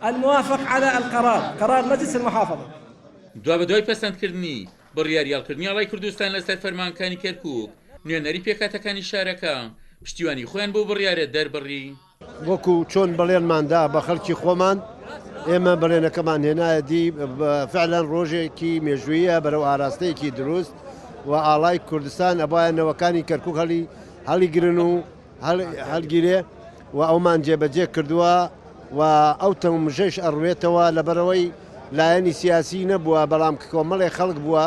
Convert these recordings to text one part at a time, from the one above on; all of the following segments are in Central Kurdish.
الموافق على القرار، قرار مجلس المحافظة. دوا بە دوای پەسەندکردنی بڕیاری هەڵکردنی ئاڵای کوردستان لەسەر فەرمانەکانی کەرکووک، نوێنەری پێکهاتەکانی شارەکە پشتیوانی خۆیان بۆ بڕیارە دەربڕی. وەکو چۆن بەڵێنماندا بە خەڵکی خۆمان ئێمە بەڵێنەکەمان هێنایەتی فعلەن ڕۆژێکی مێژوویە بەرەو ئاراستەیەکی دروست و ئاڵای کوردستان ئەبایەنەوەکانی کەرکووک هەڵیگرن و هەڵگیرێ و ئەومان جێبەجێ کردووە و ئەو تەمژەش ئەڕوێتەوە لەبەرەوەی لایەنی سیاسی نەبووە، بەڵام کۆمەڵێ خەڵک بووە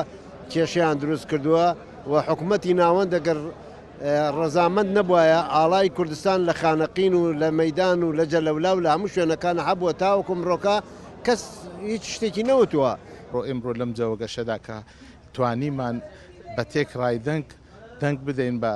کێشەیان دروست کردووە و حکوومەتی ناوەند دەگەر ڕەزامەند نەبووایە ئاڵای کوردستان لە خانەقین و لە مەیدان و لە جەلەولا و لە هەموو شوێنەکان هەبووە تاوەکو مرۆکە کەس هیچ شتێکی نەوتووە. ئێمڕۆ لەم جەوەگەشەدا کە توانیمان بە تێک ڕای دەنگ بدەین بە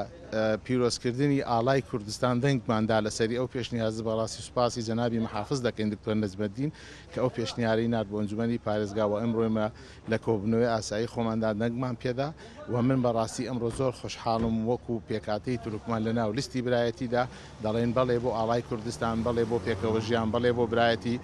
پیرۆزکردنی ئاڵای کوردستان دەنگماندا لەسەری ئەو پێشنیازە بەڕاستی سوپاسی جەنابی محافظ دەکەین دکتۆر نەجمەدین کە ئەو پێشنیاری نات بۆ ئەنجومەنی پارێزگا و ئەمڕۆمە لە کۆبنەوەی ئاسایی خۆماندا دەنگمان پێدا و من بەڕاستی ئەمڕۆ زۆر خۆشحاڵم وەکو پێکاتەی تورکمان لەناو لیستی برایەتیدا دەڵێن بەڵێ بۆ ئاڵای کوردستان، بەڵێ بۆ پێکەوە ژیان، بەڵێ بۆ برایەتی.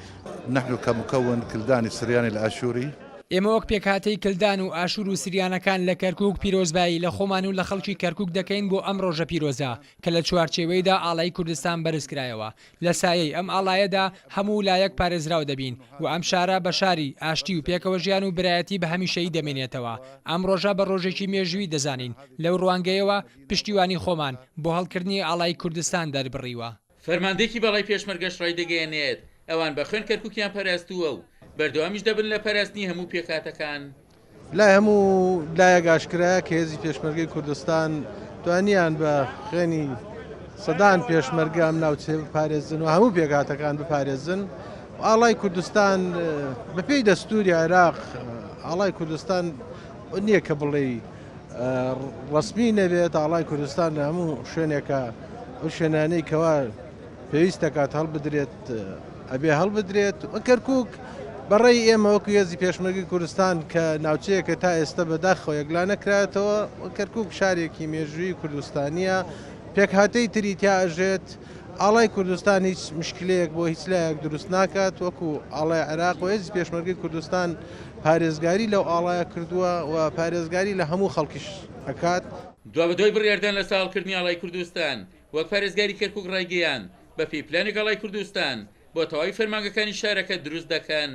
نحن كمكون كلداني سرياني الآشوري ئێمە وەک پێکهاتەی کلدان و ئاشور و سریانەکان لە کەرکووک پیرۆزبایی لە خۆمان و لە خەڵکی کەرکووک دەکەین بۆ ئەم ڕۆژە پیرۆزە کە لە چوارچێوەیدا ئاڵای کوردستان بەرزکرایەوە. لە سایەی ئەم ئاڵایەدا هەموو لایەک پارێزراو دەبین و ئەم شارە بە شاری ئاشتی و پێکەوە ژیان و برایەتی بە هەمیشەیی دەمێنێتەوە. ئەم ڕۆژە بە ڕۆژێکی مێژووی دەزانین لەو ڕوانگەیەوە پشتیوانی خۆمان بۆ هەڵکردنی ئاڵای کوردستان دەربڕیوە. فەرماندەیەکی بەڵای پێشمەرگەش ڕای دەگەیەنێت ئەوان بە خوێن کەرکووکیان پەرستووە و بەردەوامیش دەبن لە پەرستنی هەموو پێکهاتەکان. لای هەموو لایەک ئاشکرایە کە هێزی پێشمەرگەی کوردستان توانیان بە خوێنی سەدان پێشمەرگە ئەم ناوچێ بپارێزن و هەموو پێکهاتەکان بپارێزن. ئاڵای کوردستان بەپێی دەستوری عێراق ئاڵای کوردستان نییە کە بڵێ ڕەسمی نەبێت. ئاڵای کوردستان لە هەموو شوێنێکە ئەو شوێنانەی کەوا پێویست دەکات هەڵبدرێت ئەبێ هەڵبدرێت. کەرکووک بەڕێی ئێمە وەکو هێزی پێشمەرگەی کوردستان کە ناوچەیەکە تا ئێستا بەداخەوە یەکلا نەکراتەوە، کەرکووک شارێکی مێژووی کوردستانیە، پێکهاتەی تری تیا ئەژێت. ئاڵای کوردستان هیچ مشکلەیەک بۆ هیچ لایەک دروست ناکات وەکو ئاڵای عێراق و هێزی پێشمەرگەی کوردستان پارێزگاری لەو ئاڵایە کردووە و پارێزگاری لە هەموو خەڵکیش ئەکات. دوا بە دوای بڕیاردان لە ساڵکردنی ئاڵای کوردستان وەک پارێزگاری کەرکووک ڕایگەیاند بە پێی پلانی ئاڵای کوردستان بۆ تەواوی فەرمانگەکانی شارەکە دروست دەکەن.